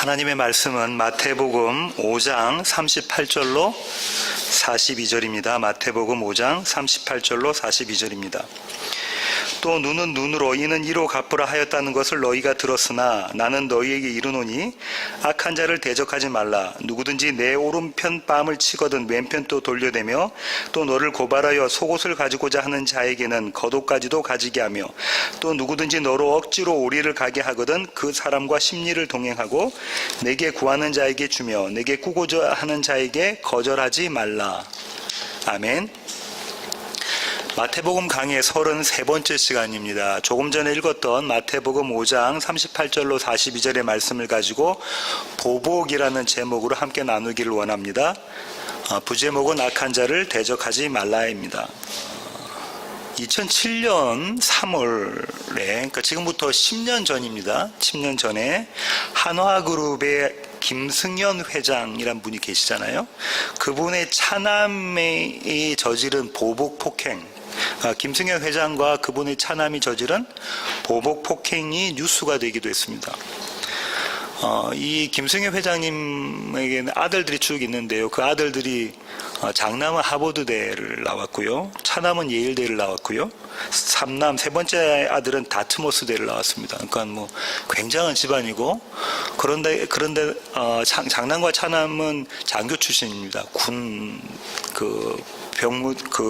하나님의 말씀은 마태복음 5장 38절로 42절입니다. 마태복음 5장 38절로 42절입니다. 또 눈은 눈으로 이는 이로 갚으라 하였다는 것을 너희가 들었으나 나는 너희에게 이르노니 악한 자를 대적하지 말라. 누구든지 내 오른편 뺨을 치거든 왼편 또 돌려대며 또 너를 고발하여 속옷을 가지고자 하는 자에게는 겉옷까지도 가지게 하며 또 누구든지 너로 억지로 오리를 가게 하거든 그 사람과 심리를 동행하고 내게 구하는 자에게 주며 내게 꾸고자 하는 자에게 거절하지 말라. 아멘. 마태복음 강의 33번째 시간입니다. 조금 전에 읽었던 마태복음 5장 38절로 42절의 말씀을 가지고 보복이라는 제목으로 함께 나누기를 원합니다. 부제목은 악한 자를 대적하지 말라입니다. 2007년 3월에 그러니까 지금부터 10년 전입니다. 10년 전에 한화그룹의 김승현 회장이란 분이 계시잖아요. 그분의 차남이 저지른 보복 폭행, 김승현 회장과 그분의 차남이 저지른 보복 폭행이 뉴스가 되기도 했습니다. 이 김승현 회장님에게는 아들들이 쭉 있는데요. 그 아들들이 장남은 하버드대를 나왔고요. 차남은 예일대를 나왔고요. 삼남 세 번째 아들은 다트모스대를 나왔습니다. 그러니까 뭐 굉장한 집안이고 그런데 장남과 차남은 장교 출신입니다. 군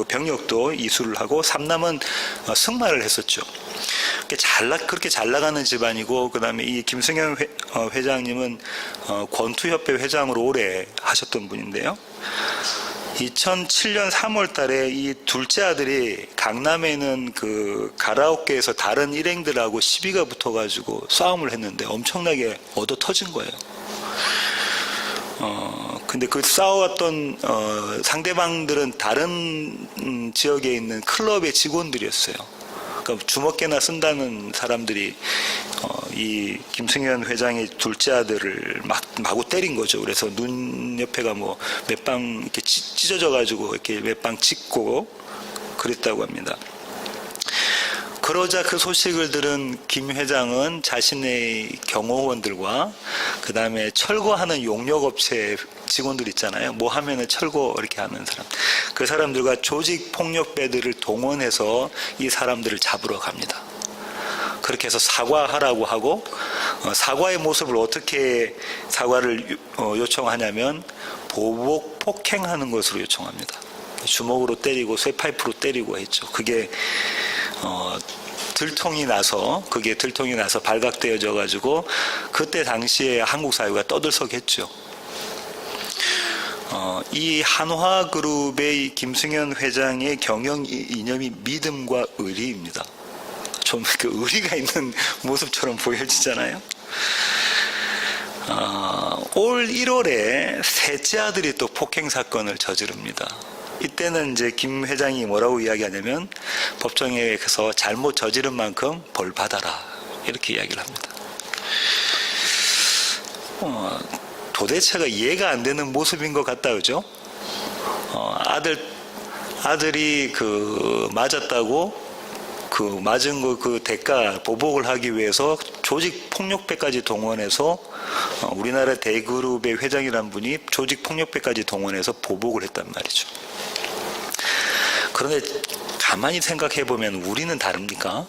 병력도 이수를 하고 삼남은 승마를 했었죠. 그렇게 잘 나가는 집안이고 그다음에 이 김승현 회장님은 권투협회 회장으로 오래 하셨던 분인데요. 2007년 3월 달에 이 둘째 아들이 강남에 있는 그 가라오케에서 다른 일행들하고 시비가 붙어가지고 싸움을 했는데 엄청나게 얻어 터진 거예요. 근데 그 싸워왔던 상대방들은 다른 지역에 있는 클럽의 직원들이었어요. 그러니까 주먹개나 쓴다는 사람들이 이 김승현 회장의 둘째 아들을 마구 때린 거죠. 그래서 눈 옆에가 뭐 몇 방 이렇게 찢어져 가지고 이렇게 몇 방 찍고 그랬다고 합니다. 그러자 그 소식을 들은 김 회장은 자신의 경호원들과 그 다음에 철거하는 용역업체 직원들 있잖아요. 뭐 하면은 철거 이렇게 하는 사람. 그 사람들과 조직폭력배들을 동원해서 이 사람들을 잡으러 갑니다. 그렇게 해서 사과하라고 하고 사과의 모습을 어떻게 사과를 요청하냐면 보복 폭행하는 것으로 요청합니다. 주먹으로 때리고 쇠파이프로 때리고 했죠. 그게 들통이 나서 발각되어져 가지고 그때 당시에 한국 사회가 떠들썩했죠. 이 한화그룹의 김승현 회장의 경영 이념이 믿음과 의리입니다. 좀 그 의리가 있는 모습처럼 보여지잖아요. 올 1월에 셋째 아들이 또 폭행 사건을 저지릅니다. 이때는 이제 김 회장이 뭐라고 이야기하냐면 법정에 가서 잘못 저지른 만큼 벌 받아라 이렇게 이야기를 합니다. 도대체가 이해가 안 되는 모습인 것 같다, 그죠? 아들이 맞았다고 맞은 거 대가 보복을 하기 위해서 조직 폭력배까지 동원해서 우리나라 대그룹의 회장이란 분이 조직 폭력배까지 동원해서 보복을 했단 말이죠. 그런데 가만히 생각해 보면 우리는 다릅니까?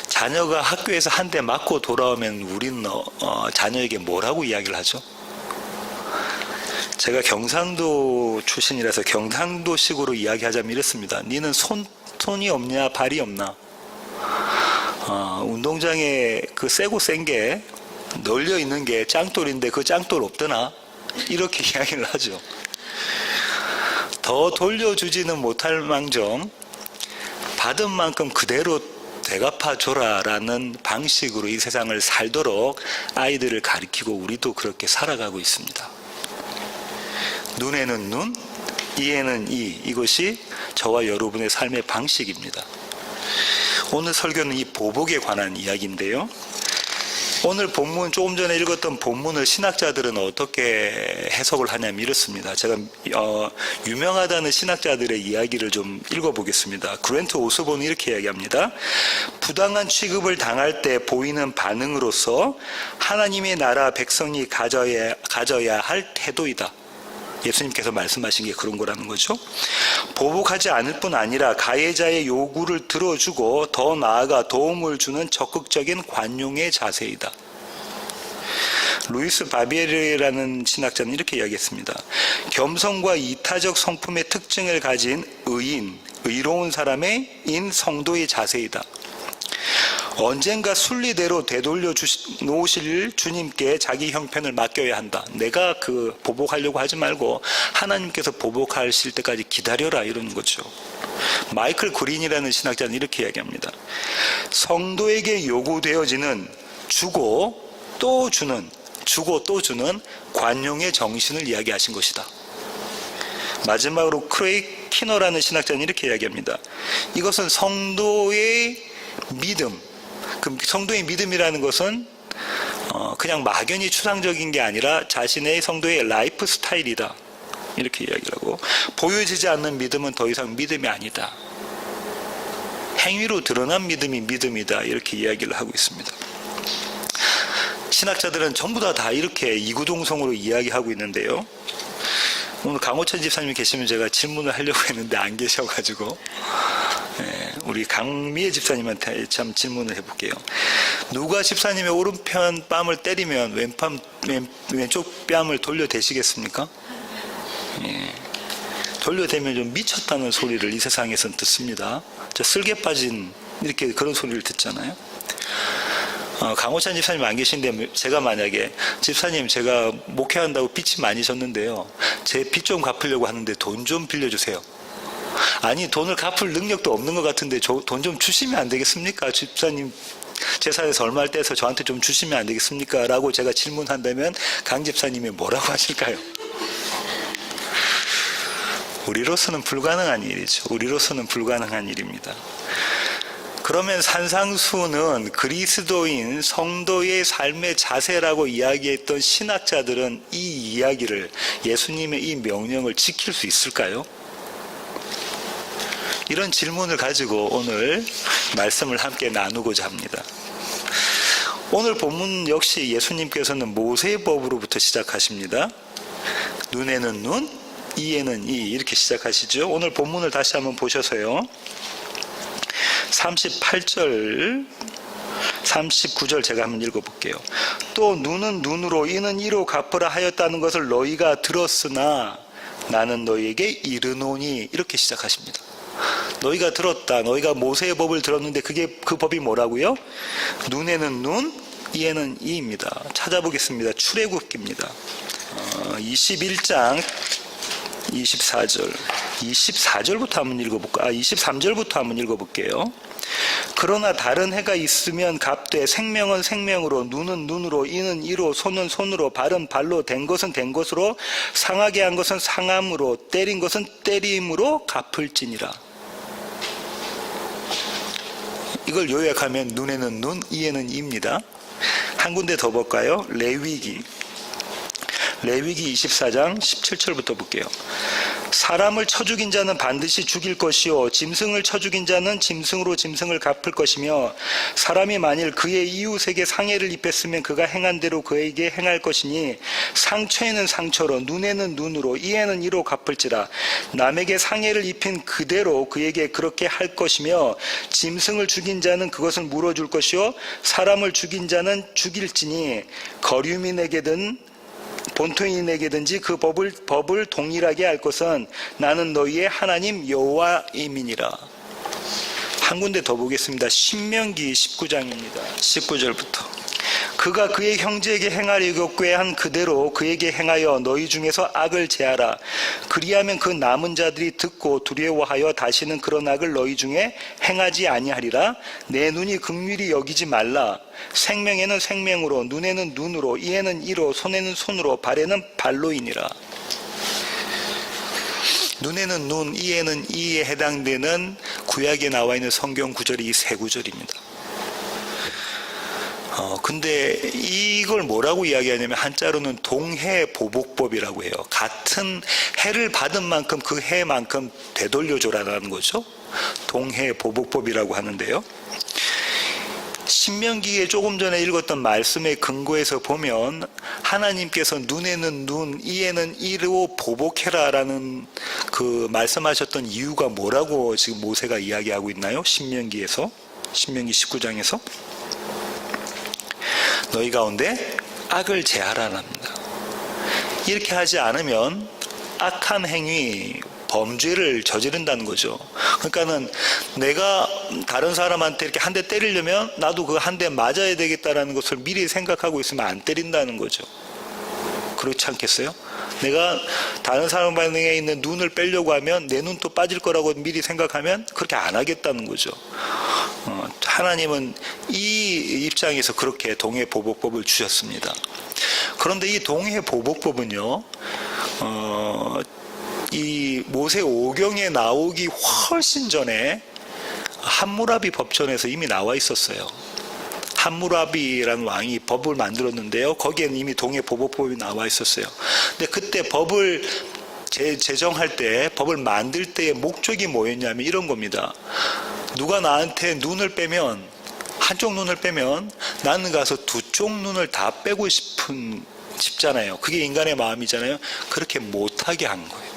자녀가 학교에서 한 대 맞고 돌아오면 우리는 자녀에게 뭐라고 이야기를 하죠? 제가 경상도 출신이라서 경상도식으로 이야기하자면 이렇습니다. 니는 손이 없냐 발이 없나? 운동장에 그 세고 센 게 널려 있는 게 짱돌인데 그 짱돌 없더나? 이렇게 이야기를 하죠. 더 돌려주지는 못할 망정 받은 만큼 그대로 되갚아줘라라는 방식으로 이 세상을 살도록 아이들을 가르치고 우리도 그렇게 살아가고 있습니다. 눈에는 눈, 이에는 이. 이것이 저와 여러분의 삶의 방식입니다. 오늘 설교는 이 보복에 관한 이야기인데요. 오늘 본문, 조금 전에 읽었던 본문을 신학자들은 어떻게 해석을 하냐면 이렇습니다. 제가 유명하다는 신학자들의 이야기를 좀 읽어보겠습니다. 그랜트 오스본은 이렇게 이야기합니다. 부당한 취급을 당할 때 보이는 반응으로서 하나님의 나라 백성이 가져야 할 태도이다. 예수님께서 말씀하신 게 그런 거라는 거죠. 보복하지 않을 뿐 아니라 가해자의 요구를 들어주고 더 나아가 도움을 주는 적극적인 관용의 자세이다. 루이스 바비에르라는 신학자는 이렇게 이야기했습니다. 겸손과 이타적 성품의 특징을 가진 의로운 사람의 성도의 자세이다. 언젠가 순리대로 되돌려 놓으실 주님께 자기 형편을 맡겨야 한다. 내가 보복하려고 하지 말고 하나님께서 보복하실 때까지 기다려라, 이러는 거죠. 마이클 그린이라는 신학자는 이렇게 이야기합니다. 성도에게 요구되어지는 주고 또 주는 관용의 정신을 이야기하신 것이다. 마지막으로 크레이 키너라는 신학자는 이렇게 이야기합니다. 이것은 성도의 믿음, 성도의 믿음이라는 것은 그냥 막연히 추상적인 게 아니라 자신의 성도의 라이프 스타일이다. 이렇게 이야기를 하고, 보여지지 않는 믿음은 더 이상 믿음이 아니다. 행위로 드러난 믿음이 믿음이다. 이렇게 이야기를 하고 있습니다. 신학자들은 전부 다 이렇게 이구동성으로 이야기하고 있는데요. 오늘 강호천 집사님이 계시면 제가 질문을 하려고 했는데 안 계셔가지고 우리 강미애 집사님한테 참 질문을 해볼게요. 누가 집사님의 오른편 뺨을 때리면 왼쪽 뺨을 돌려대시겠습니까? 돌려대면 좀 미쳤다는 소리를 이 세상에서는 듣습니다. 저 쓸개 빠진 이렇게 그런 소리를 듣잖아요. 강호찬 집사님 안 계신데 제가 만약에 집사님, 제가 목회한다고 빚이 많이 졌는데요, 제 빚 좀 갚으려고 하는데 돈 좀 빌려주세요. 아니, 돈을 갚을 능력도 없는 것 같은데 돈 좀 주시면 안 되겠습니까? 집사님 제사에서 얼마를 떼서 저한테 좀 주시면 안 되겠습니까? 라고 제가 질문한다면 강 집사님이 뭐라고 하실까요? 우리로서는 불가능한 일이죠. 우리로서는 불가능한 일입니다. 그러면 산상수는 그리스도인 성도의 삶의 자세라고 이야기했던 신학자들은 이 이야기를, 예수님의 이 명령을 지킬 수 있을까요? 이런 질문을 가지고 오늘 말씀을 함께 나누고자 합니다. 오늘 본문 역시 예수님께서는 모세의 법으로부터 시작하십니다. 눈에는 눈, 이에는 이, 이렇게 시작하시죠. 오늘 본문을 다시 한번 보셔서요, 38절, 39절 제가 한번 읽어볼게요. 또 눈은 눈으로, 이는 이로 갚으라 하였다는 것을 너희가 들었으나 나는 너희에게 이르노니, 이렇게 시작하십니다. 너희가 들었다, 너희가 모세의 법을 들었는데 그 법이 뭐라고요? 눈에는 눈, 이에는 이입니다. 찾아보겠습니다. 출애굽기입니다. 21장 24절부터 한번 읽어볼까? 23절부터 한번 읽어볼게요. 그러나 다른 해가 있으면 값되 생명은 생명으로, 눈은 눈으로, 이는 이로, 손은 손으로, 발은 발로, 된 것은 된 것으로, 상하게 한 것은 상함으로, 때린 것은 때림으로 갚을지니라. 이걸 요약하면 눈에는 눈, 이에는 이입니다. 한 군데 더 볼까요? 레위기 24장 17절부터 볼게요. 사람을 쳐 죽인 자는 반드시 죽일 것이요 짐승을 쳐 죽인 자는 짐승으로 짐승을 갚을 것이며, 사람이 만일 그의 이웃에게 상해를 입혔으면 그가 행한 대로 그에게 행할 것이니, 상처에는 상처로, 눈에는 눈으로, 이에는 이로 갚을지라. 남에게 상해를 입힌 그대로 그에게 그렇게 할 것이며, 짐승을 죽인 자는 그것을 물어줄 것이요 사람을 죽인 자는 죽일지니, 거류민에게든 본토인에게든지 그 법을 동일하게 할 것은 나는 너희의 하나님 여호와임이니라. 한 군데 더 보겠습니다. 신명기 19장입니다. 19절부터. 그가 그의 형제에게 행하려고 꾀한 그대로 그에게 행하여 너희 중에서 악을 제하라. 그리하면 그 남은 자들이 듣고 두려워하여 다시는 그런 악을 너희 중에 행하지 아니하리라. 내 눈이 긍휼히 여기지 말라. 생명에는 생명으로, 눈에는 눈으로, 이에는 이로, 손에는 손으로, 발에는 발로이니라. 눈에는 눈, 이에는 이에 해당되는 구약에 나와 있는 성경 구절이 이 세 구절입니다. 근데 이걸 뭐라고 이야기하냐면 한자로는 동해보복법이라고 해요. 같은 해를 받은 만큼 그 해만큼 되돌려줘라는 거죠. 동해보복법이라고 하는데요. 신명기에 조금 전에 읽었던 말씀의 근거에서 보면 하나님께서 눈에는 눈, 이에는 이로 보복해라라는 그 말씀하셨던 이유가 뭐라고 지금 모세가 이야기하고 있나요? 신명기 19장에서 너희 가운데 악을 제하라는 합니다. 이렇게 하지 않으면 악한 행위, 범죄를 저지른다는 거죠. 그러니까는 내가 다른 사람한테 이렇게 한 대 때리려면 나도 그 한 대 맞아야 되겠다라는 것을 미리 생각하고 있으면 안 때린다는 거죠. 그렇지 않겠어요? 내가 다른 사람 반응에 있는 눈을 빼려고 하면 내 눈도 빠질 거라고 미리 생각하면 그렇게 안 하겠다는 거죠. 하나님은 이 입장에서 그렇게 동해보복법을 주셨습니다. 그런데 이 동해보복법은요, 이 모세 오경에 나오기 훨씬 전에 함무라비 법전에서 이미 나와 있었어요. 함무라비라는 왕이 법을 만들었는데요. 거기에는 이미 동해보복법이 나와 있었어요. 근데 그때 법을 제정할 때, 법을 만들 때의 목적이 뭐였냐면 이런 겁니다. 누가 나한테 눈을 빼면, 한쪽 눈을 빼면 나는 가서 두 쪽 눈을 다 빼고 싶잖아요. 그게 인간의 마음이잖아요. 그렇게 못하게 한 거예요.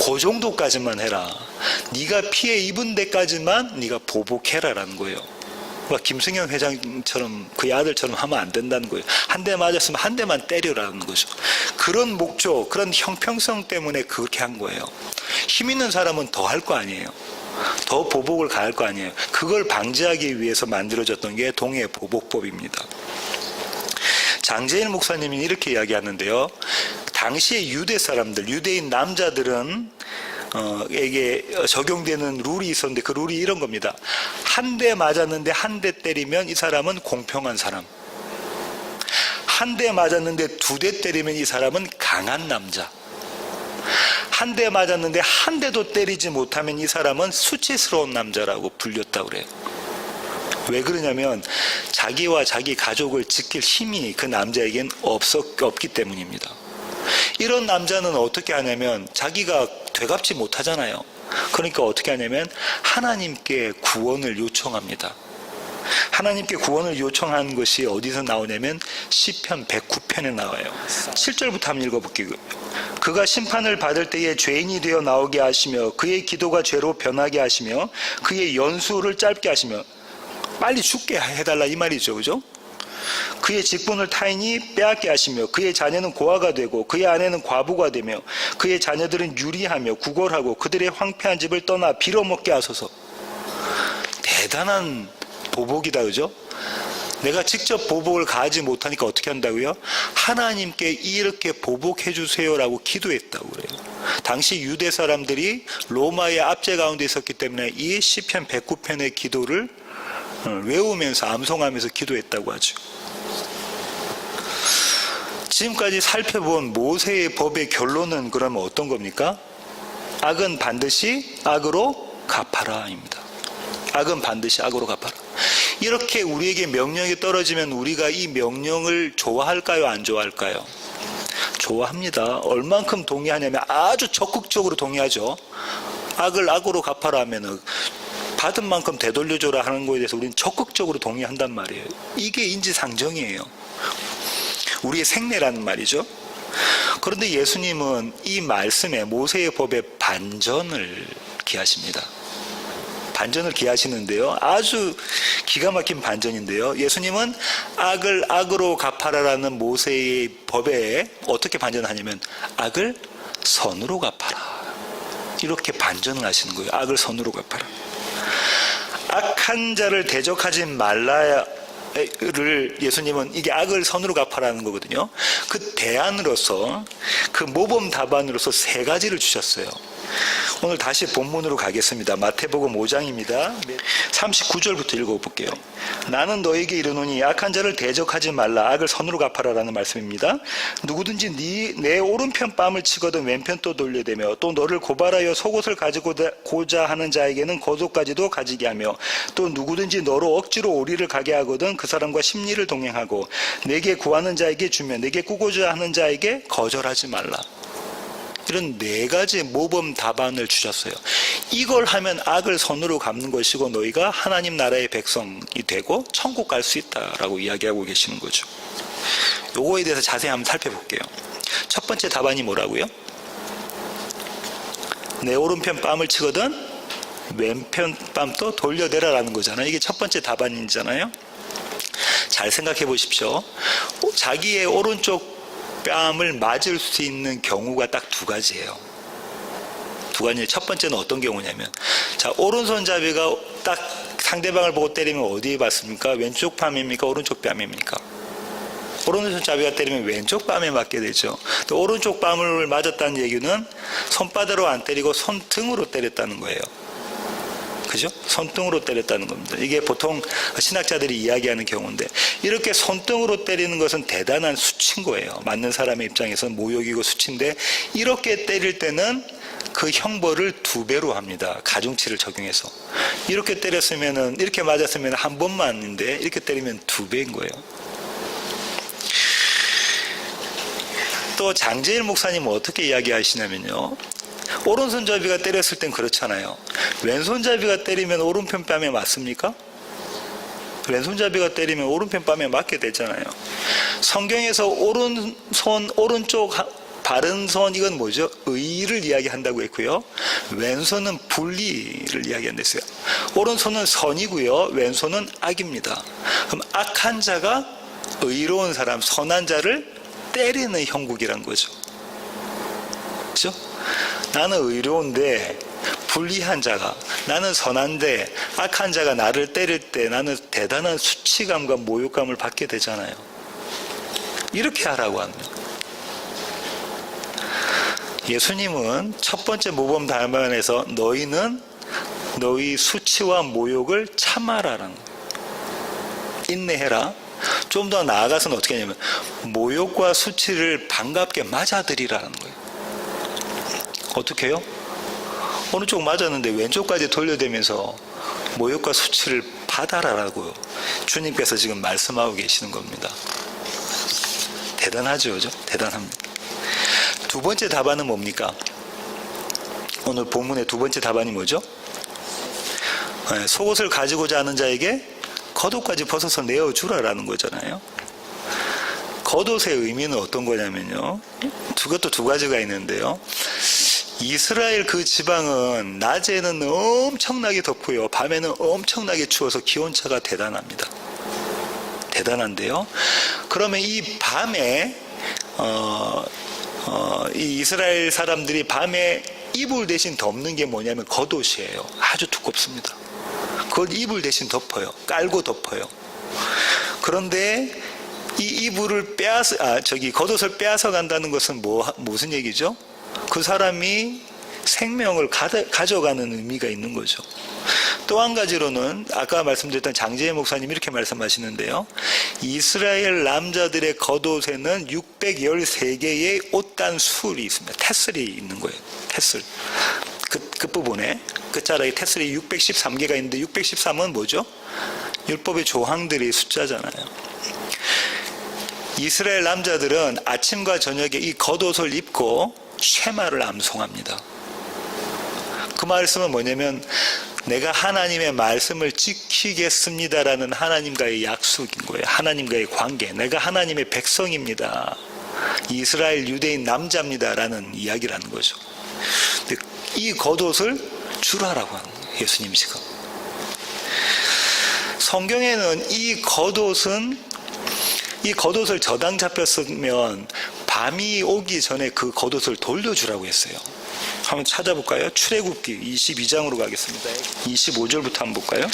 그 정도까지만 해라. 네가 피해 입은 데까지만 네가 보복해라라는 거예요. 김승현 회장처럼 그의 아들처럼 하면 안 된다는 거예요. 한 대 맞았으면 한 대만 때려라는 거죠. 그런 목적, 그런 형평성 때문에 그렇게 한 거예요. 힘 있는 사람은 더 할 거 아니에요. 더 보복을 가할 거 아니에요. 그걸 방지하기 위해서 만들어졌던 게 동해보복법입니다. 장재일 목사님이 이렇게 이야기하는데요. 당시에 유대 사람들, 유대인 남자들은 에게 적용되는 룰이 있었는데 그 룰이 이런 겁니다. 한 대 맞았는데 한 대 때리면 이 사람은 공평한 사람. 한 대 맞았는데 두 대 때리면 이 사람은 강한 남자. 한 대 맞았는데 한 대도 때리지 못하면 이 사람은 수치스러운 남자라고 불렸다고 그래요. 왜 그러냐면 자기와 자기 가족을 지킬 힘이 그 남자에겐 없기 때문입니다. 이런 남자는 어떻게 하냐면 자기가 되갚지 못하잖아요. 그러니까 어떻게 하냐면 하나님께 구원을 요청합니다. 하나님께 구원을 요청한 것이 어디서 나오냐면 시편 109편에 나와요. 7절부터 한번 읽어볼게요. 그가 심판을 받을 때에 죄인이 되어 나오게 하시며 그의 기도가 죄로 변하게 하시며 그의 연수를 짧게 하시며 빨리 죽게 해달라 이 말이죠. 그죠? 그의 직분을 타인이 빼앗게 하시며 그의 자녀는 고아가 되고 그의 아내는 과부가 되며 그의 자녀들은 유리하며 구걸하고 그들의 황폐한 집을 떠나 빌어먹게 하소서. 대단한 보복이다. 그죠? 내가 직접 보복을 가하지 못하니까 어떻게 한다고요? 하나님께 이렇게 보복해 주세요라고 기도했다고 그래요. 당시 유대 사람들이 로마의 압제 가운데 있었기 때문에 이 시편 109편의 기도를 외우면서 암송하면서 기도했다고 하죠. 지금까지 살펴본 모세의 법의 결론은 그러면 어떤 겁니까? 악은 반드시 악으로 갚아라입니다. 악은 반드시 악으로 갚아라. 이렇게 우리에게 명령이 떨어지면 우리가 이 명령을 좋아할까요? 안 좋아할까요? 좋아합니다. 얼만큼 동의하냐면 아주 적극적으로 동의하죠. 악을 악으로 갚아라 하면은 받은 만큼 되돌려줘라 하는 거에 대해서 우리는 적극적으로 동의한단 말이에요. 이게 인지상정이에요. 우리의 생애라는 말이죠. 그런데 예수님은 이 말씀에 모세의 법에 반전을 기하십니다. 반전을 기하시는데요. 아주 기가 막힌 반전인데요. 예수님은 악을 악으로 갚아라라는 모세의 법에 어떻게 반전하냐면 악을 선으로 갚아라. 이렇게 반전을 하시는 거예요. 악을 선으로 갚아라. 악한 자를 대적하지 말라를 예수님은 이게 악을 선으로 갚아라는 거거든요. 그 대안으로서 그 모범 답안으로서 세 가지를 주셨어요. 오늘 다시 본문으로 가겠습니다. 마태복음 5장입니다. 39절부터 읽어볼게요. 나는 너에게 이르노니 악한 자를 대적하지 말라. 악을 선으로 갚아라라는 말씀입니다. 누구든지 내 오른편 뺨을 치거든 왼편 또 돌려대며 또 너를 고발하여 속옷을 가지고자 하는 자에게는 겉옷까지도 가지게 하며 또 누구든지 너로 억지로 오리를 가게 하거든 그 사람과 심리를 동행하고 내게 구하는 자에게 주며 내게 꾸고자 하는 자에게 거절하지 말라. 이런 네 가지 모범 답안을 주셨어요. 이걸 하면 악을 선으로 갚는 것이고 너희가 하나님 나라의 백성이 되고 천국 갈 수 있다라고 이야기하고 계시는 거죠. 요거에 대해서 자세히 한번 살펴볼게요. 첫 번째 답안이 뭐라고요? 내 오른편 뺨을 치거든 왼편 뺨도 돌려대라라는 거잖아요. 이게 첫 번째 답안이잖아요. 잘 생각해 보십시오. 자기의 오른쪽 뺨을 맞을 수 있는 경우가 딱 두 가지예요. 두 가지. 첫 번째는 어떤 경우냐면, 자, 오른손잡이가 딱 상대방을 보고 때리면 어디에 맞습니까? 왼쪽 뺨입니까? 오른쪽 뺨입니까? 오른손잡이가 때리면 왼쪽 뺨에 맞게 되죠. 또 오른쪽 뺨을 맞았다는 얘기는 손바닥으로 안 때리고 손등으로 때렸다는 거예요. 그죠? 손등으로 때렸다는 겁니다. 이게 보통 신학자들이 이야기하는 경우인데, 이렇게 손등으로 때리는 것은 대단한 수치인 거예요. 맞는 사람의 입장에서는 모욕이고 수치인데, 이렇게 때릴 때는 그 형벌을 2배로 합니다. 가중치를 적용해서. 이렇게 때렸으면은, 이렇게 맞았으면 한 번만인데, 이렇게 때리면 2배인 거예요. 또 장제일 목사님은 어떻게 이야기하시냐면요. 오른손잡이가 때렸을 땐 그렇잖아요. 왼손잡이가 때리면 오른편 뺨에 맞습니까? 왼손잡이가 때리면 오른편 뺨에 맞게 되잖아요. 성경에서 오른손, 오른쪽, 바른 손, 이건 뭐죠? 의를 이야기한다고 했고요. 왼손은 분리를 이야기한댔어요. 오른손은 선이고요. 왼손은 악입니다. 그럼 악한 자가 의로운 사람, 선한 자를 때리는 형국이란 거죠. 그렇죠? 나는 의로운데 불리한 자가, 나는 선한데 악한 자가 나를 때릴 때 나는 대단한 수치감과 모욕감을 받게 되잖아요. 이렇게 하라고 합니다. 예수님은 첫 번째 모범 답안에서 너희는 너희 수치와 모욕을 참아라라는 거예요. 인내해라. 좀 더 나아가서는 어떻게 하냐면 모욕과 수치를 반갑게 맞아들이라는 거예요. 어떻게 해요? 오른쪽 맞았는데 왼쪽까지 돌려대면서 모욕과 수치를 받아라라고 주님께서 지금 말씀하고 계시는 겁니다. 대단하죠, 그죠? 대단합니다. 두 번째 답안은 뭡니까? 오늘 본문의 두 번째 답안이 뭐죠? 속옷을 가지고자 하는 자에게 겉옷까지 벗어서 내어주라라는 거잖아요. 겉옷의 의미는 어떤 거냐면요. 그것도 두 가지가 있는데요. 이스라엘 그 지방은 낮에는 엄청나게 덥고요. 밤에는 엄청나게 추워서 기온차가 대단합니다. 대단한데요. 그러면 이 밤에 이 이스라엘 사람들이 밤에 이불 대신 덮는 게 뭐냐면 겉옷이에요. 아주 두껍습니다. 그걸 이불 대신 덮어요. 깔고 덮어요. 그런데 이 이불을 겉옷을 빼앗아 간다는 것은 무슨 얘기죠? 그 사람이 생명을 가져가는 의미가 있는 거죠. 또 한 가지로는 아까 말씀드렸던 장재희 목사님이 이렇게 말씀하시는데요. 이스라엘 남자들의 겉옷에는 613개의 옷단 술이 있습니다. 태슬이 있는 거예요. 태슬. 끝부분에 끝자락에 태슬이 613개가 있는데 613은 뭐죠? 율법의 조항들이 숫자잖아요. 이스라엘 남자들은 아침과 저녁에 이 겉옷을 입고 쉐마를 암송합니다. 그 말씀은 뭐냐면 내가 하나님의 말씀을 지키겠습니다라는 하나님과의 약속인 거예요. 하나님과의 관계. 내가 하나님의 백성입니다. 이스라엘 유대인 남자입니다라는 이야기라는 거죠. 근데 이 겉옷을 주라라고 하는 거예요. 예수님이 지금. 성경에는 이 겉옷을 저당 잡혔으면 밤이 오기 전에 그 겉옷을 돌려주라고 했어요. 한번 찾아볼까요? 출애굽기 22장으로 가겠습니다. 25절부터 한번 볼까요?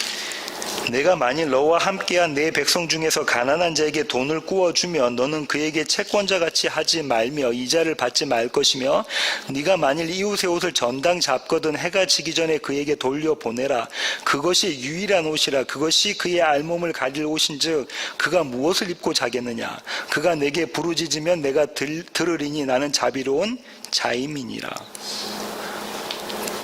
내가 만일 너와 함께한 내 백성 중에서 가난한 자에게 돈을 구워주면 너는 그에게 채권자같이 하지 말며 이자를 받지 말 것이며 네가 만일 이웃의 옷을 전당 잡거든 해가 지기 전에 그에게 돌려보내라. 그것이 유일한 옷이라. 그것이 그의 알몸을 가릴 옷인즉 그가 무엇을 입고 자겠느냐. 그가 내게 부르짖으면 내가 들으리니 나는 자비로운 자임이니라.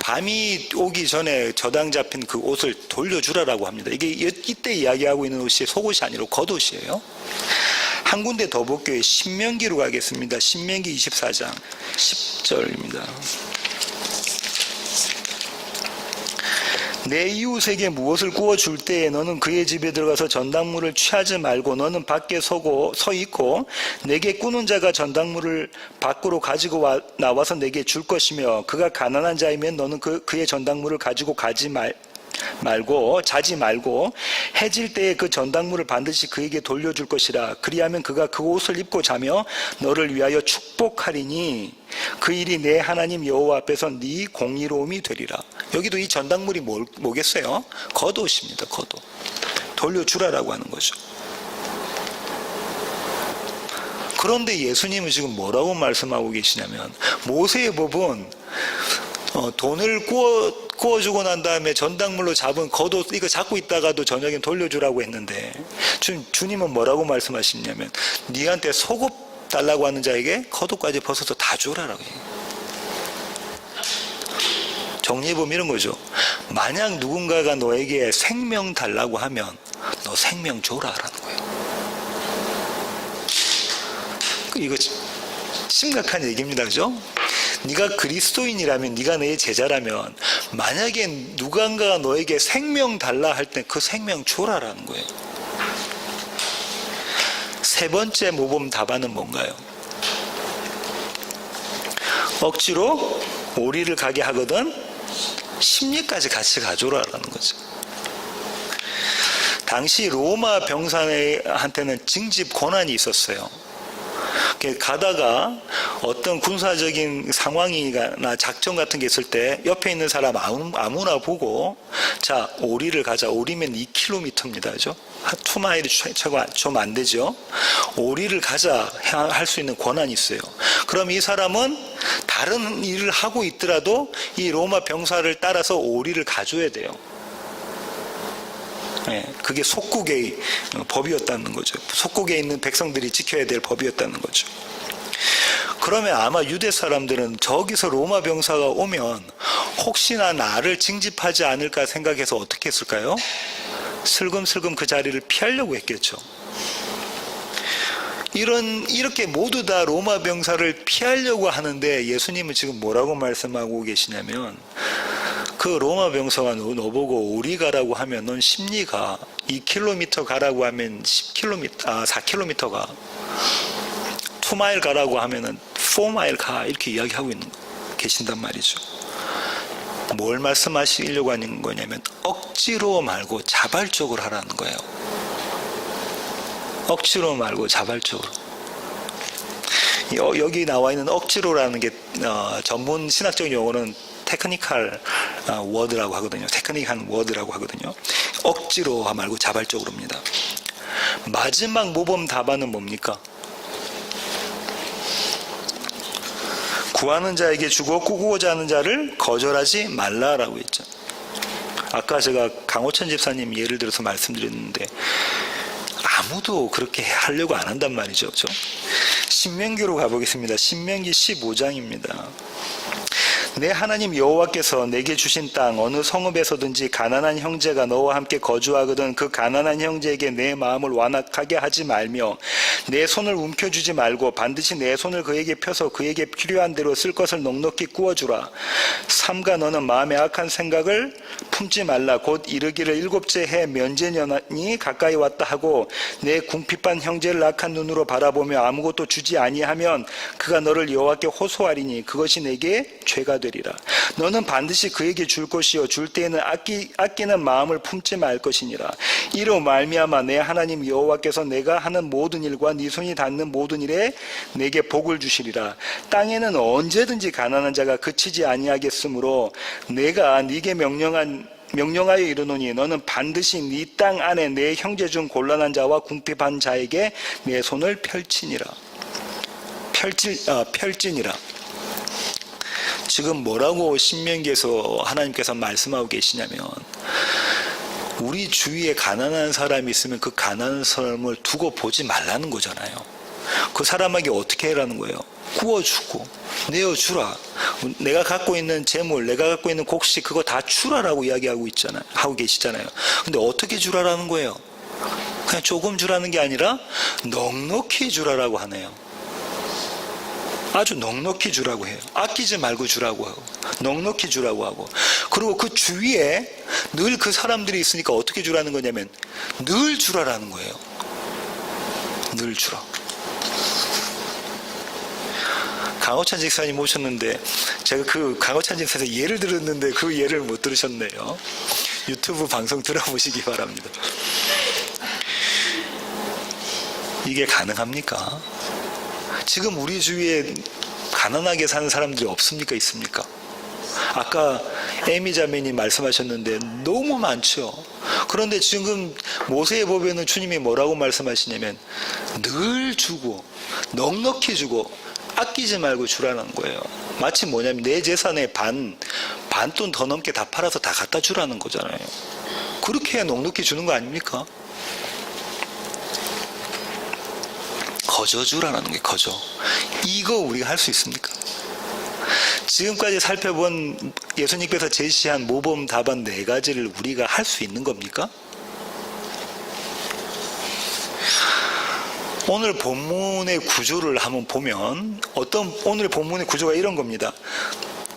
밤이 오기 전에 저당 잡힌 그 옷을 돌려주라라고 합니다. 이게 이때 이야기하고 있는 옷이 속옷이 아니라 겉옷이에요. 한 군데 더 볼게요. 신명기로 가겠습니다. 신명기 24장 10절입니다. 내 이웃에게 무엇을 구워줄 때에 너는 그의 집에 들어가서 전당물을 취하지 말고 너는 밖에 서 있고 내게 꾸는 자가 전당물을 밖으로 가지고 나와서 내게 줄 것이며 그가 가난한 자이면 너는 그의 전당물을 가지고 자지 말고 해질 때에 그 전당물을 반드시 그에게 돌려줄 것이라. 그리하면 그가 그 옷을 입고 자며 너를 위하여 축복하리니 그 일이 내 하나님 여호와 앞에서 네 공의로움이 되리라. 여기도 이 전당물이 뭐겠어요? 겉옷입니다. 겉옷. 돌려주라라고 하는 거죠. 그런데 예수님은 지금 뭐라고 말씀하고 계시냐면 모세의 법은 돈을 구워주고 난 다음에 전당물로 잡은 겉옷 이거 잡고 있다가도 저녁엔 돌려주라고 했는데 주님은 뭐라고 말씀하시냐면 네한테 속옷 달라고 하는 자에게 겉옷까지 벗어서 다 주라라고 해요. 정리해보면 이런 거죠. 만약 누군가가 너에게 생명 달라고 하면 너 생명 줘라라는 거예요. 이거 심각한 얘기입니다. 그죠? 네가 그리스도인이라면 네가 내 제자라면 만약에 누군가가 너에게 생명 달라 할 때 그 생명 줘라라는 거예요. 세 번째 모범 답안은 뭔가요? 억지로 오리를 가게 하거든 심리까지 같이 가져오라라는 거죠. 당시 로마 병사한테는 징집 권한이 있었어요. 가다가 어떤 군사적인 상황이나 작전 같은 게 있을 때 옆에 있는 사람 아무나 보고 자 오리를 가자. 오리면 2km입니다. 그죠? 2마일이 최고 좀 안 되죠. 오리를 가자 할 수 있는 권한이 있어요. 그럼 이 사람은 다른 일을 하고 있더라도 이 로마 병사를 따라서 오리를 가줘야 돼요. 그게 속국의 법이었다는 거죠. 속국에 있는 백성들이 지켜야 될 법이었다는 거죠. 그러면 아마 유대 사람들은 저기서 로마 병사가 오면 혹시나 나를 징집하지 않을까 생각해서 어떻게 했을까요? 슬금슬금 그 자리를 피하려고 했겠죠. 이렇게 모두 다 로마 병사를 피하려고 하는데 예수님은 지금 뭐라고 말씀하고 계시냐면 그 로마 병사가 너보고 오리 가라고 하면 넌 심리가 2km 가라고 하면 4km 가 2마일 가라고 하면은 4마일 가 이렇게 이야기하고 계신단 말이죠. 뭘 말씀하시려고 하는 거냐면 억지로 말고 자발적으로 하라는 거예요. 억지로 말고 자발적으로. 여기 나와 있는 억지로라는 게 전문 신학적 용어는 테크니컬 워드라고 하거든요. 테크닉한 워드라고 하거든요. 억지로 말고 자발적으로입니다. 마지막 모범 답안은 뭡니까? 구하는 자에게 주고 꾸고자 하는 자를 거절하지 말라라고 했죠. 아까 제가 강호천 집사님 예를 들어서 말씀드렸는데 아무도 그렇게 하려고 안 한단 말이죠. 그렇죠? 신명기로 가보겠습니다. 신명기 15장입니다. 내 하나님 여호와께서 내게 주신 땅 어느 성읍에서든지 가난한 형제가 너와 함께 거주하거든 그 가난한 형제에게 내 마음을 완악하게 하지 말며 내 손을 움켜주지 말고 반드시 내 손을 그에게 펴서 그에게 필요한 대로 쓸 것을 넉넉히 구워주라. 삼가 너는 마음에 악한 생각을 품지 말라. 곧 이르기를 7째 해 면제년이 가까이 왔다 하고 내 궁핍한 형제를 악한 눈으로 바라보며 아무것도 주지 아니하면 그가 너를 여호와께 호소하리니 그것이 내게 죄가 되리라. 너는 반드시 그에게 줄 것이요 줄 때에는 아끼는 마음을 품지 말 것이니라. 이로 말미암아 내 하나님 여호와께서 내가 하는 모든 일과 네 손이 닿는 모든 일에 내게 복을 주시리라. 땅에는 언제든지 가난한 자가 그치지 아니하겠으므로 내가 네게 명령한 명령하여 이르노니 너는 반드시 네 땅 안에 내 형제 중 곤란한 자와 궁핍한 자에게 내 손을 펼치니라. 펼지니라. 지금 뭐라고 신명기에서 하나님께서 말씀하고 계시냐면, 우리 주위에 가난한 사람이 있으면 그 가난한 사람을 두고 보지 말라는 거잖아요. 그 사람에게 어떻게 해라는 거예요? 구워주고 내어주라. 내가 갖고 있는 재물, 내가 갖고 있는 곡식, 그거 다 주라라고 이야기하고 있잖아요. 하고 계시잖아요. 근데 어떻게 주라라는 거예요? 그냥 조금 주라는 게 아니라 넉넉히 주라라고 하네요. 아주 넉넉히 주라고 해요. 아끼지 말고 주라고 하고, 넉넉히 주라고 하고, 그리고 그 주위에 늘 그 사람들이 있으니까 어떻게 주라는 거냐면 늘 주라라는 거예요. 늘 주라. 강호찬 집사님 오셨는데 제가 그 강호찬 집사에서 예를 들었는데 그 예를 못 들으셨네요. 유튜브 방송 들어보시기 바랍니다. 이게 가능합니까? 지금 우리 주위에 가난하게 사는 사람들이 없습니까? 있습니까? 아까 에미 자매님 말씀하셨는데 너무 많죠. 그런데 지금 모세의 법에는 주님이 뭐라고 말씀하시냐면 늘 주고 넉넉히 주고 아끼지 말고 주라는 거예요. 마치 뭐냐면 내 재산의 반돈 더 넘게 다 팔아서 다 갖다 주라는 거잖아요. 그렇게 해야 넉넉히 주는 거 아닙니까? 거저 주라는 게 거저. 이거 우리가 할 수 있습니까? 지금까지 살펴본 예수님께서 제시한 모범 답안 4가지를 우리가 할 수 있는 겁니까? 오늘 본문의 구조를 한번 보면 오늘 본문의 구조가 이런 겁니다.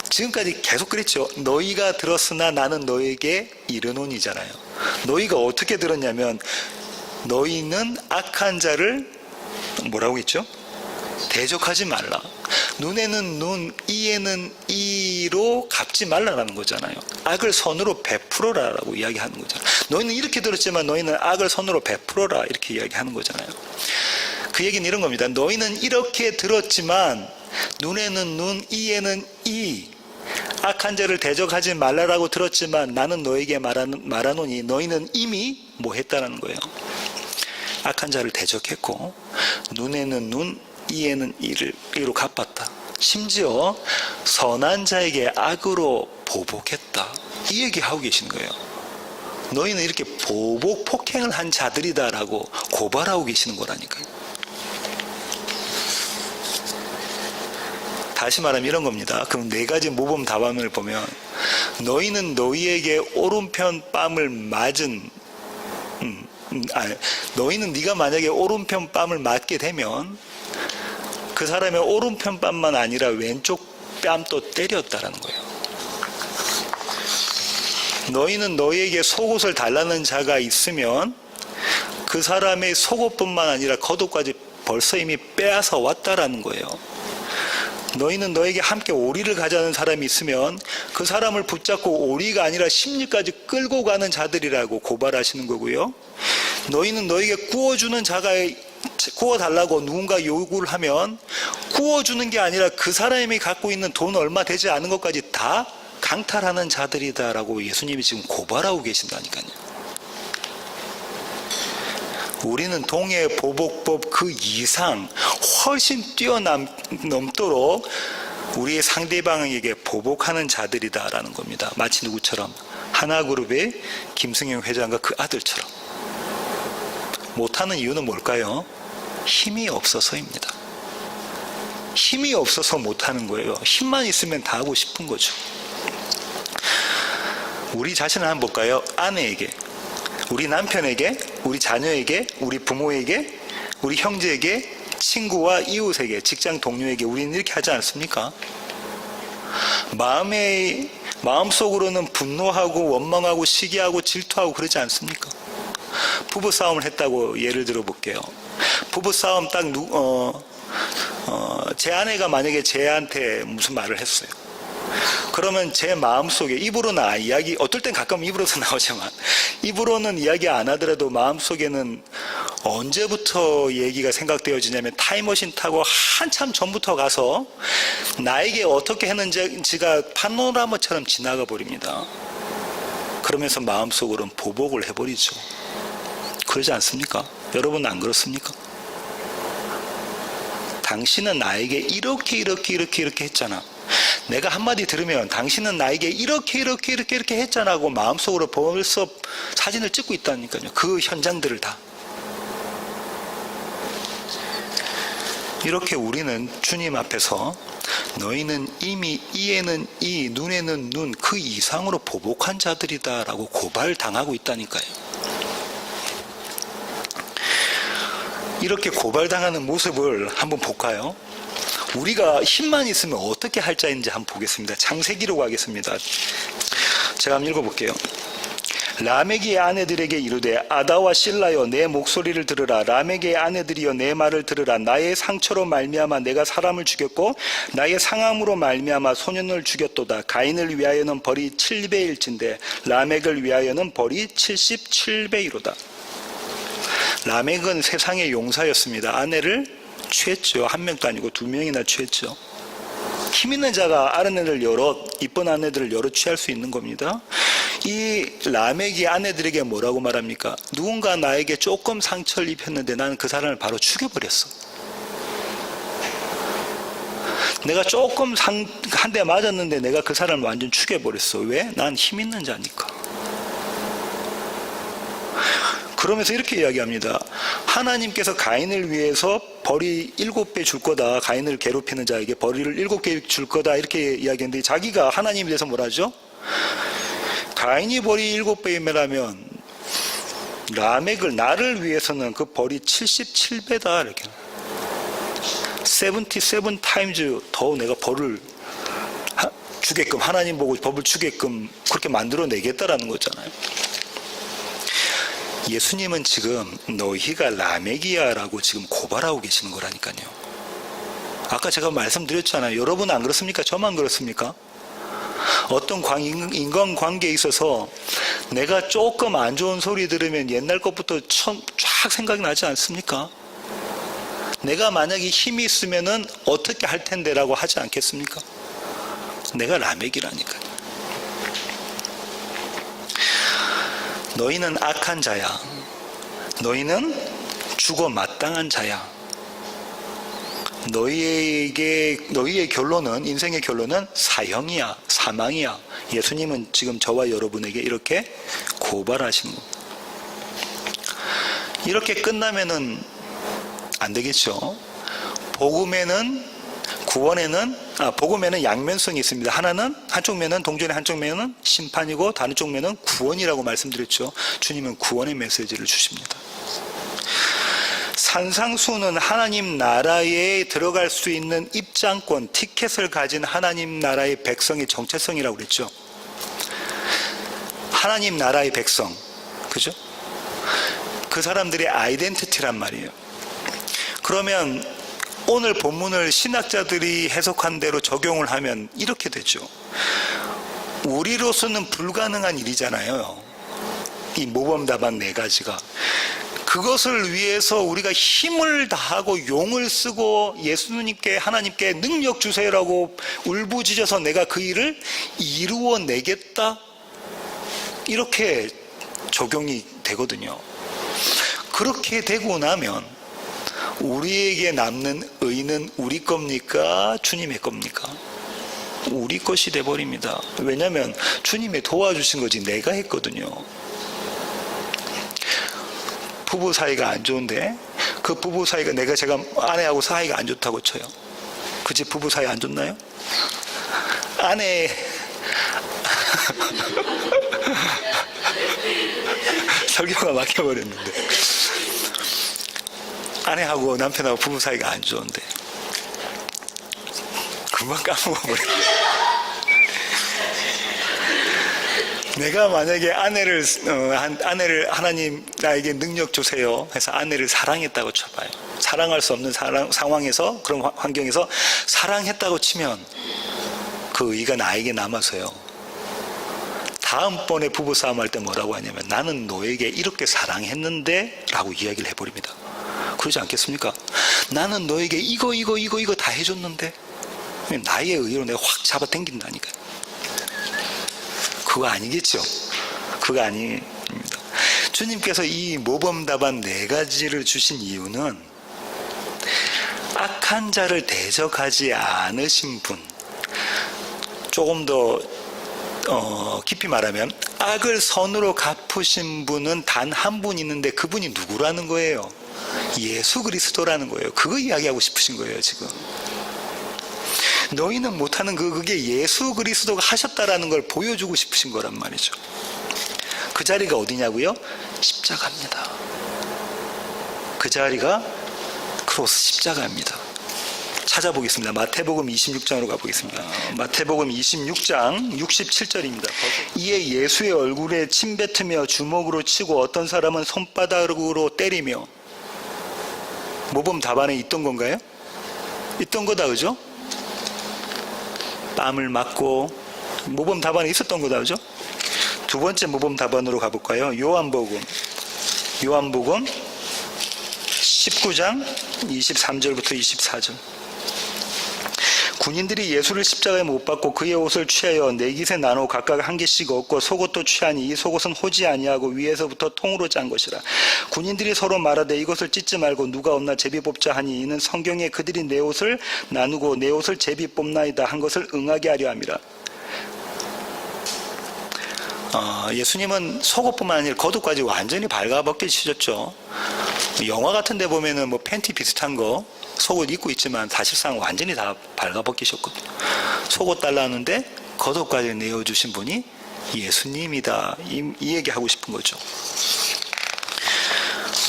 지금까지 계속 그랬죠. 너희가 들었으나 나는 너에게 이르노니잖아요. 너희가 어떻게 들었냐면 너희는 악한 자를 뭐라고 했죠? 대적하지 말라. 눈에는 눈, 이에는 이로 갚지 말라라는 거잖아요. 악을 선으로 베풀어라라고 이야기하는 거잖아요. 너희는 이렇게 들었지만 너희는 악을 선으로 베풀어라 이렇게 이야기하는 거잖아요. 그 얘기는 이런 겁니다. 너희는 이렇게 들었지만 눈에는 눈, 이에는 이, 악한 자를 대적하지 말라라고 들었지만 나는 너에게 말하노니 너희는 이미 뭐 했다는 거예요. 악한 자를 대적했고 눈에는 눈, 이에는 이로 갚았다. 심지어 선한 자에게 악으로 보복했다. 이 얘기하고 계시는 거예요. 너희는 이렇게 보복 폭행을 한 자들이다라고 고발하고 계시는 거라니까요. 다시 말하면 이런 겁니다. 그럼 4가지 모범 답안을 보면 너희는 너희에게 오른편 뺨을 맞은 너희는 네가 만약에 오른편 뺨을 맞게 되면 그 사람의 오른편 뺨만 아니라 왼쪽 뺨도 때렸다라는 거예요. 너희는 너희에게 속옷을 달라는 자가 있으면 그 사람의 속옷뿐만 아니라 겉옷까지 벌써 이미 빼앗아 왔다라는 거예요. 너희는 너에게 함께 오리를 가자는 사람이 있으면 그 사람을 붙잡고 오리가 아니라 심리까지 끌고 가는 자들이라고 고발하시는 거고요. 너희는 너에게 구워주는 자가 구워달라고 누군가 요구를 하면 구워주는 게 아니라 그 사람이 갖고 있는 돈 얼마 되지 않은 것까지 다 강탈하는 자들이다라고 예수님이 지금 고발하고 계신다니까요. 우리는 동해 보복법 그 이상 훨씬 뛰어넘도록 우리의 상대방에게 보복하는 자들이다라는 겁니다. 마치 누구처럼? 하나그룹의 김승영 회장과 그 아들처럼. 못하는 이유는 뭘까요? 힘이 없어서입니다. 힘이 없어서 못하는 거예요. 힘만 있으면 다 하고 싶은 거죠. 우리 자신을 한번 볼까요? 아내에게, 우리 남편에게, 우리 자녀에게, 우리 부모에게, 우리 형제에게, 친구와 이웃에게, 직장 동료에게 우리는 이렇게 하지 않습니까? 마음속으로는 분노하고 원망하고 시기하고 질투하고 그러지 않습니까? 부부싸움을 했다고 예를 들어 볼게요. 부부싸움 제 아내가 만약에 제한테 무슨 말을 했어요. 그러면 제 마음속에 입으로는 어떨 땐 가끔 입으로서 나오지만 입으로는 이야기 안 하더라도 마음속에는 언제부터 얘기가 생각되어지냐면 타임머신 타고 한참 전부터 가서 나에게 어떻게 했는지가 파노라마처럼 지나가 버립니다. 그러면서 마음속으로는 보복을 해버리죠. 그러지 않습니까? 여러분 안 그렇습니까? 당신은 나에게 이렇게 했잖아. 내가 한마디 들으면 당신은 나에게 이렇게 했잖아 하고 마음속으로 벌써 사진을 찍고 있다니까요. 그 현장들을 다. 이렇게 우리는 주님 앞에서 너희는 이미 이에는 이, 눈에는 눈, 그 이상으로 보복한 자들이다 라고 고발당하고 있다니까요. 이렇게 고발당하는 모습을 한번 볼까요? 우리가 힘만 있으면 어떻게 할 자인지 한번 보겠습니다. 창세기로 가겠습니다. 제가 한번 읽어볼게요. 라멕의 아내들에게 이르되 아다와 실라여 내 목소리를 들으라. 라멕의 아내들이여 내 말을 들으라. 나의 상처로 말미암아 내가 사람을 죽였고 나의 상함으로 말미암아 소년을 죽였도다. 가인을 위하여는 벌이 7배일진데 라멕을 위하여는 벌이 77배이로다. 라멕은 세상의 용사였습니다. 아내를 취했죠. 한 명도 아니고 2명이나 취했죠. 힘 있는 자가 아내를 이쁜 아내들을 여러 취할 수 있는 겁니다. 이 라멕이 아내들에게 뭐라고 말합니까? 누군가 나에게 조금 상처를 입혔는데 나는 그 사람을 바로 죽여버렸어. 내가 조금 한 대 맞았는데 내가 그 사람을 완전 죽여버렸어. 왜? 난 힘 있는 자니까. 그러면서 이렇게 이야기합니다. 하나님께서 가인을 위해서 벌이 7배 줄 거다. 가인을 괴롭히는 자에게 벌이를 7배 줄 거다. 이렇게 이야기했는데 자기가 하나님에 대해서 뭐라 하죠? 가인이 벌이 7배이면 라멕을 나를 위해서는 그 벌이 77배다. 이렇게 77 타임즈 더 내가 벌을 주게끔 하나님 보고 법을 주게끔 그렇게 만들어 내겠다라는 거잖아요. 예수님은 지금 너희가 라멕이야 라고 지금 고발하고 계시는 거라니까요. 아까 제가 말씀드렸잖아요. 여러분 안 그렇습니까? 저만 그렇습니까? 어떤 인간관계에 있어서 내가 조금 안 좋은 소리 들으면 옛날 것부터 쫙 생각이 나지 않습니까? 내가 만약에 힘이 있으면은 어떻게 할 텐데 라고 하지 않겠습니까? 내가 라멕이라니까요. 너희는 악한 자야. 너희는 죽어 마땅한 자야. 너희의 결론은, 인생의 결론은 사형이야, 사망이야. 예수님은 지금 저와 여러분에게 이렇게 고발하시는 겁니다. 이렇게 끝나면은 안 되겠죠. 복음에는 양면성이 있습니다. 하나는 한쪽 면은 동전의 한쪽 면은 심판이고 다른 쪽 면은 구원이라고 말씀드렸죠. 주님은 구원의 메시지를 주십니다. 산상수는 하나님 나라에 들어갈 수 있는 입장권, 티켓을 가진 하나님 나라의 백성의 정체성이라고 그랬죠. 하나님 나라의 백성, 그죠? 그 사람들의 아이덴티티란 말이에요. 그러면 오늘 본문을 신학자들이 해석한 대로 적용을 하면 이렇게 되죠. 우리로서는 불가능한 일이잖아요. 이 모범답안 4가지가. 그것을 위해서 우리가 힘을 다하고 용을 쓰고 예수님께 하나님께 능력 주세요라고 울부짖어서 내가 그 일을 이루어내겠다. 이렇게 적용이 되거든요. 그렇게 되고 나면 우리에게 남는 의는 우리 겁니까? 주님의 겁니까? 우리 것이 돼버립니다. 왜냐하면 주님이 도와주신 거지 내가 했거든요. 부부 사이가 안 좋은데 그 부부 사이가 제가 아내하고 사이가 안 좋다고 쳐요. 그 집 부부 사이 안 좋나요? 아내 설교가 막혀버렸는데 아내하고 남편하고 부부 사이가 안 좋은데 금방 까먹어버렸네. 내가 만약에 아내를 하나님 나에게 능력 주세요 해서 아내를 사랑했다고 쳐봐요. 사랑할 수 없는 상황에서 그런 환경에서 사랑했다고 치면 그 의가 나에게 남아서요. 다음번에 부부싸움 할 때 뭐라고 하냐면 나는 너에게 이렇게 사랑했는데 라고 이야기를 해버립니다. 그러지 않겠습니까? 나는 너에게 이거 다 해줬는데 나의 의로 내가 확 잡아당긴다니까요. 그거 아니겠죠? 그거 아닙니다. 주님께서 이 모범 답안 4가지를 주신 이유는 악한 자를 대적하지 않으신 분, 조금 더 깊이 말하면 악을 선으로 갚으신 분은 단 한 분 있는데 그분이 누구라는 거예요? 예수 그리스도라는 거예요. 그거 이야기하고 싶으신 거예요, 지금. 너희는 못하는 그게 예수 그리스도가 하셨다라는 걸 보여주고 싶으신 거란 말이죠. 그 자리가 어디냐고요? 십자가입니다. 그 자리가 크로스 십자가입니다. 찾아보겠습니다. 마태복음 26장으로 가보겠습니다. 마태복음 26장 67절입니다. 이에 예수의 얼굴에 침 뱉으며 주먹으로 치고 어떤 사람은 손바닥으로 때리며. 모범 답안에 있던 건가요? 있던 거다, 그죠? 뺨을 맞고 모범 답안에 있었던 거다, 그죠? 두 번째 모범 답안으로 가볼까요? 요한복음 19장 23절부터 24절. 군인들이 예수를 십자가에 못 박고 그의 옷을 취하여 4깃에 나누어 각각 한 개씩 얻고 속옷도 취하니 이 속옷은 호지 아니하고 위에서부터 통으로 짠 것이라. 군인들이 서로 말하되 이것을 찢지 말고 누가 없나 제비 뽑자 하니 이는 성경에 그들이 내 옷을 나누고 내 옷을 제비 뽑나이다 한 것을 응하게 하려 함이라. 예수님은 속옷뿐만 아니라 겉옷까지 완전히 발가벗기셨죠. 영화 같은 데 보면은 뭐 팬티 비슷한 거 속옷 입고 있지만 사실상 완전히 다 발가벗기셨거든요. 속옷 달라는데 겉옷까지 내어주신 분이 예수님이다. 이 얘기하고 싶은 거죠.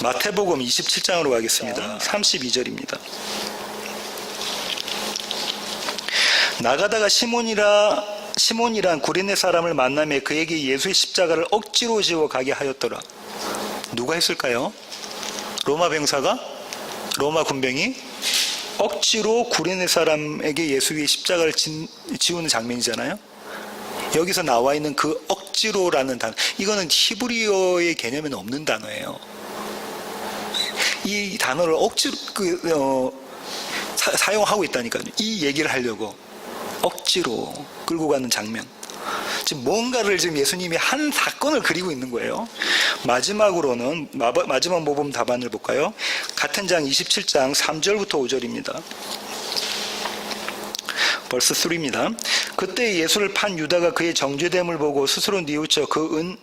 마태복음 27장으로 가겠습니다. 32절입니다. 나가다가 시몬이란 구레네 사람을 만나며 그에게 예수의 십자가를 억지로 지워 가게 하였더라. 누가 했을까요? 로마 병사가? 로마 군병이 억지로 구레네 사람에게 예수의 십자가를 지우는 장면이잖아요. 여기서 나와 있는 그 억지로라는 단어, 이거는 히브리어의 개념에는 없는 단어예요. 이 단어를 억지로 사용하고 있다니까요. 이 얘기를 하려고 억지로 끌고 가는 장면. 지금 뭔가를 지금 예수님이 한 사건을 그리고 있는 거예요. 마지막으로는 마지막 모범 답안을 볼까요? 같은 장 27장 3절부터 5절입니다. 벌써 3입니다. 그때 예수를 판 유다가 그의 정죄됨을 보고 스스로 뉘우쳐 그 은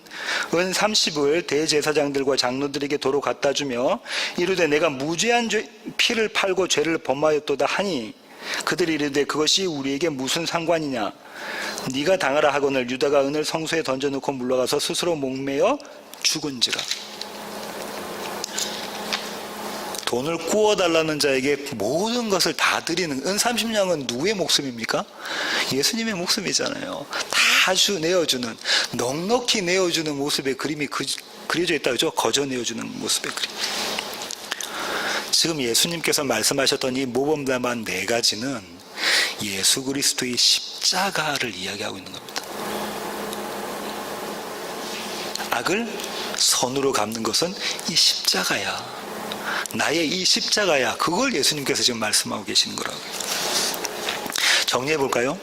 30을 대제사장들과 장로들에게 도로 갖다 주며 이르되 내가 무죄한 피를 팔고 죄를 범하였도다 하니 그들이 이르되 그것이 우리에게 무슨 상관이냐. 네가 당하라 하거늘 유다가 은을 성소에 던져놓고 물러가서 스스로 목매어 죽은지라. 돈을 구워달라는 자에게 모든 것을 다 드리는 은 30냥은 누구의 목숨입니까? 예수님의 목숨이잖아요. 다 내어주는, 넉넉히 내어주는 모습의 그림이 그려져 있다 그죠? 거저 내어주는 모습의 그림. 지금 예수님께서 말씀하셨던 이 모범 답안 4가지는 예수 그리스도의 십자가를 이야기하고 있는 겁니다. 악을 선으로 갚는 것은 이 십자가야. 나의 이 십자가야. 그걸 예수님께서 지금 말씀하고 계시는 거라고요. 정리해 볼까요?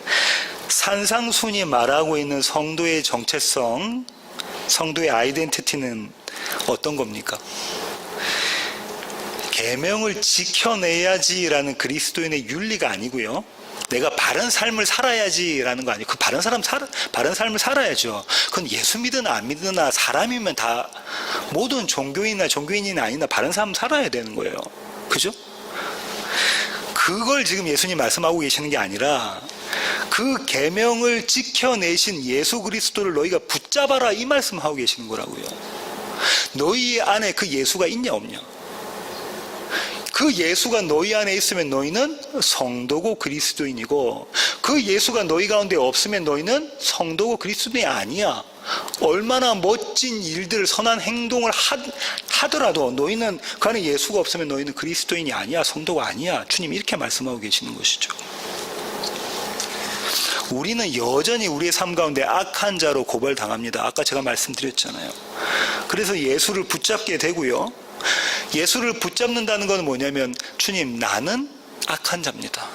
산상순이 말하고 있는 성도의 정체성, 성도의 아이덴티티는 어떤 겁니까? 계명을 지켜내야지라는 그리스도인의 윤리가 아니고요. 내가 바른 삶을 살아야지라는 거 아니에요. 그 바른 삶을 살아야죠. 그건 예수 믿으나 안 믿으나 사람이면 다 모든 종교인이나 아니나 바른 삶 살아야 되는 거예요. 그죠? 그걸 지금 예수님 말씀하고 계시는 게 아니라 그 계명을 지켜내신 예수 그리스도를 너희가 붙잡아라 이 말씀하고 계시는 거라고요. 너희 안에 그 예수가 있냐 없냐. 그 예수가 너희 안에 있으면 너희는 성도고 그리스도인이고 그 예수가 너희 가운데 없으면 너희는 성도고 그리스도인이 아니야. 얼마나 멋진 일들 선한 행동을 하더라도 너희는 그 안에 예수가 없으면 너희는 그리스도인이 아니야. 성도가 아니야. 주님 이렇게 말씀하고 계시는 것이죠. 우리는 여전히 우리의 삶 가운데 악한 자로 고발당합니다. 아까 제가 말씀드렸잖아요. 그래서 예수를 붙잡게 되고요. 예수를 붙잡는다는 건 뭐냐면 주님 나는 악한 자입니다.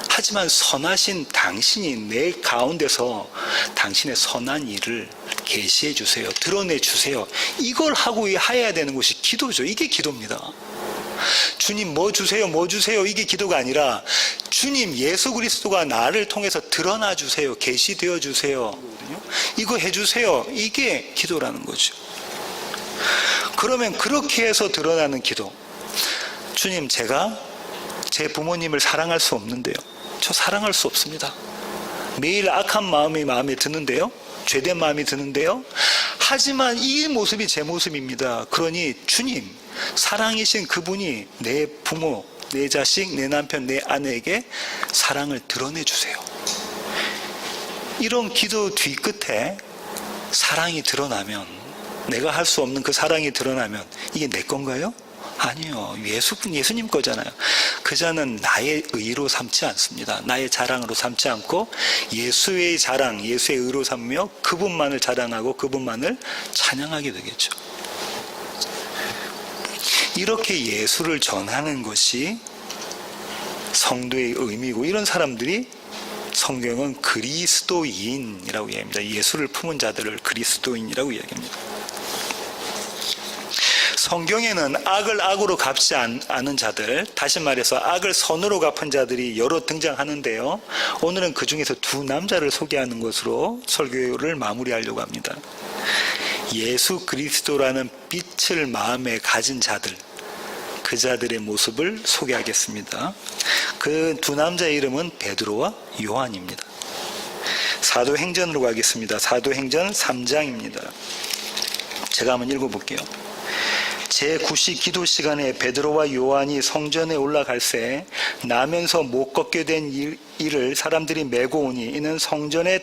하지만 선하신 당신이 내 가운데서 당신의 선한 일을 계시해 주세요. 드러내 주세요. 이걸 하고 해야 되는 것이 기도죠. 이게 기도입니다. 주님 뭐 주세요, 뭐 주세요. 이게 기도가 아니라 주님 예수 그리스도가 나를 통해서 드러나 주세요. 계시되어 주세요. 이거 해주세요. 이게 기도라는 거죠. 그러면 그렇게 해서 드러나는 기도. 주님, 제가 제 부모님을 사랑할 수 없는데요. 저 사랑할 수 없습니다. 매일 악한 마음이 마음에 드는데요. 죄된 마음이 드는데요. 하지만 이 모습이 제 모습입니다. 그러니 주님, 사랑이신 그분이 내 부모, 내 자식, 내 남편, 내 아내에게 사랑을 드러내 주세요. 이런 기도 뒤끝에 사랑이 드러나면, 내가 할 수 없는 그 사랑이 드러나면 이게 내 건가요? 아니요. 예수님 거잖아요. 그 자는 나의 의로 삼지 않습니다. 나의 자랑으로 삼지 않고 예수의 자랑, 예수의 의로 삼며 그분만을 자랑하고 그분만을 찬양하게 되겠죠. 이렇게 예수를 전하는 것이 성도의 의미고, 이런 사람들이 성경은 그리스도인이라고 이야기합니다. 예수를 품은 자들을 그리스도인이라고 이야기합니다. 성경에는 악을 악으로 갚지 않은 자들, 다시 말해서 악을 선으로 갚은 자들이 여러 등장하는데요. 오늘은 그 중에서 두 남자를 소개하는 것으로 설교를 마무리하려고 합니다. 예수 그리스도라는 빛을 마음에 가진 자들, 그 자들의 모습을 소개하겠습니다. 그 두 남자의 이름은 베드로와 요한입니다. 사도행전으로 가겠습니다. 사도행전 3장입니다. 제가 한번 읽어볼게요. 제9시 기도 시간에 베드로와 요한이 성전에 올라갈새 나면서 못 걷게 된 이를 사람들이 메고 오니, 이는 성전에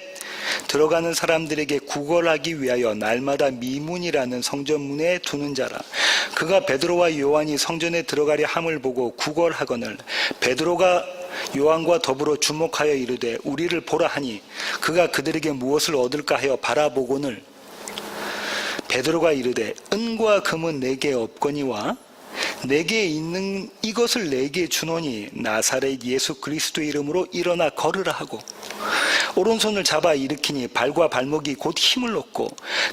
들어가는 사람들에게 구걸하기 위하여 날마다 미문이라는 성전문에 두는 자라. 그가 베드로와 요한이 성전에 들어가려 함을 보고 구걸하거늘 베드로가 요한과 더불어 주목하여 이르되 우리를 보라 하니, 그가 그들에게 무엇을 얻을까 하여 바라보거늘 베드로가 이르되 은과 금은 내게 없거니와 내게 있는 이것을 내게 주노니 나사렛 예수 그리스도의 이름으로 일어나 걸으라 하고, 오른손을 잡아 일으키니 발과 발목이 곧 힘을 얻고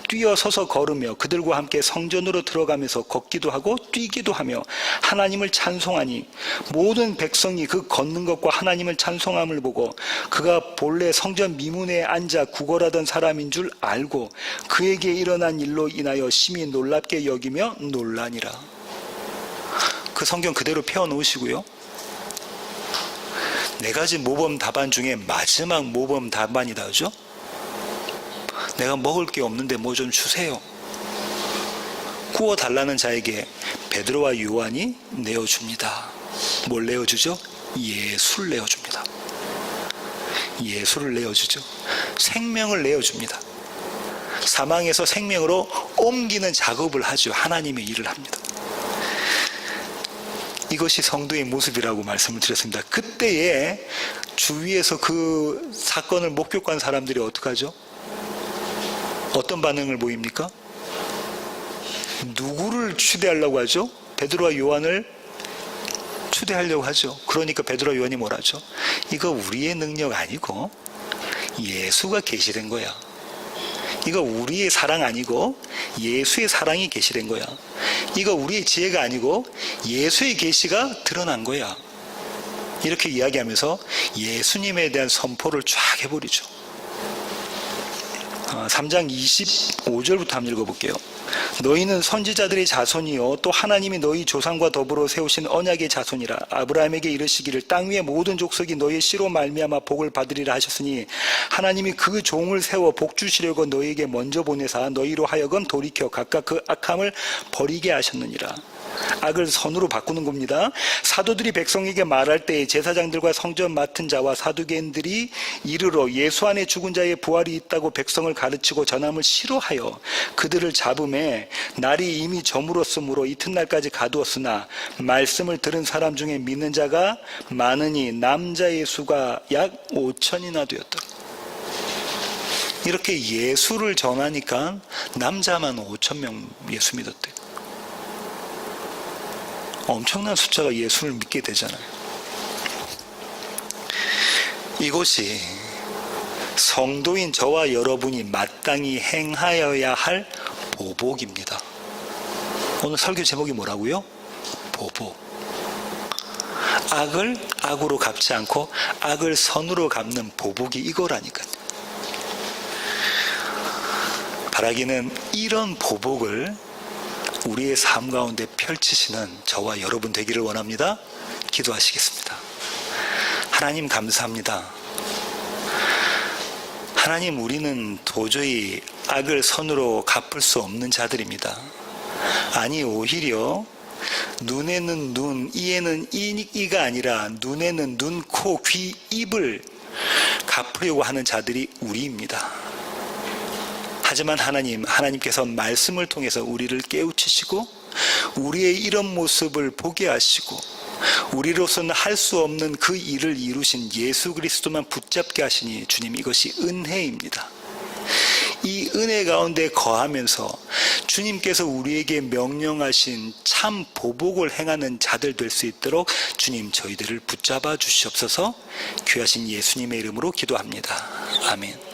뛰어 서서 걸으며 그들과 함께 성전으로 들어가면서 걷기도 하고 뛰기도 하며 하나님을 찬송하니, 모든 백성이 그 걷는 것과 하나님을 찬송함을 보고 그가 본래 성전 미문에 앉아 구걸하던 사람인 줄 알고 그에게 일어난 일로 인하여 심히 놀랍게 여기며 놀라니라. 그 성경 그대로 펴놓으시고요. 네 가지 모범 답안 중에 마지막 모범 답안이다, 그죠? 내가 먹을 게 없는데 뭐 좀 주세요. 구워달라는 자에게 베드로와 요한이 내어줍니다. 뭘 내어주죠? 예수를 내어줍니다. 예수를 내어주죠. 생명을 내어줍니다. 사망에서 생명으로 옮기는 작업을 하죠. 하나님의 일을 합니다. 이것이 성도의 모습이라고 말씀을 드렸습니다. 그때에 주위에서 그 사건을 목격한 사람들이 어떡하죠? 어떤 반응을 보입니까? 누구를 추대하려고 하죠? 베드로와 요한을 추대하려고 하죠. 그러니까 베드로와 요한이 뭐라 하죠? 이거 우리의 능력 아니고 예수가 계시된 거야. 이거 우리의 사랑 아니고 예수의 사랑이 계시된 거야. 이거 우리의 지혜가 아니고 예수의 계시가 드러난 거야. 이렇게 이야기하면서 예수님에 대한 선포를 쫙 해버리죠. 3장 25절부터 한번 읽어볼게요. 너희는 선지자들의 자손이요 또 하나님이 너희 조상과 더불어 세우신 언약의 자손이라. 아브라함에게 이르시기를 땅 위의 모든 족속이 너희의 씨로 말미암아 복을 받으리라 하셨으니, 하나님이 그 종을 세워 복 주시려고 너희에게 먼저 보내사 너희로 하여금 돌이켜 각각 그 악함을 버리게 하셨느니라. 악을 선으로 바꾸는 겁니다. 사도들이 백성에게 말할 때에 제사장들과 성전 맡은 자와 사두개인들이 이르러 예수 안에 죽은 자의 부활이 있다고 백성을 가르치고 전함을 싫어하여 그들을 잡음에, 날이 이미 저물었으므로 이튿날까지 가두었으나 말씀을 들은 사람 중에 믿는 자가 많으니 남자의 수가 약 5천이나 되었더라. 이렇게 예수를 전하니까 남자만 5천 명 예수 믿었대요. 엄청난 숫자가 예수를 믿게 되잖아요. 이것이 성도인 저와 여러분이 마땅히 행하여야 할 보복입니다. 오늘 설교 제목이 뭐라고요? 보복. 악을 악으로 갚지 않고 악을 선으로 갚는 보복이 이거라니까요. 바라기는 이런 보복을 우리의 삶 가운데 펼치시는 저와 여러분 되기를 원합니다. 기도하시겠습니다. 하나님 감사합니다. 하나님, 우리는 도저히 악을 선으로 갚을 수 없는 자들입니다. 아니, 오히려 눈에는 눈, 이에는 이가 아니라 눈에는 눈, 코, 귀, 입을 갚으려고 하는 자들이 우리입니다. 하지만 하나님께서 말씀을 통해서 우리를 깨우치시고 우리의 이런 모습을 보게 하시고 우리로서는 할 수 없는 그 일을 이루신 예수 그리스도만 붙잡게 하시니 주님, 이것이 은혜입니다. 이 은혜 가운데 거하면서 주님께서 우리에게 명령하신 참 보복을 행하는 자들 될 수 있도록 주님, 저희들을 붙잡아 주시옵소서. 귀하신 예수님의 이름으로 기도합니다. 아멘.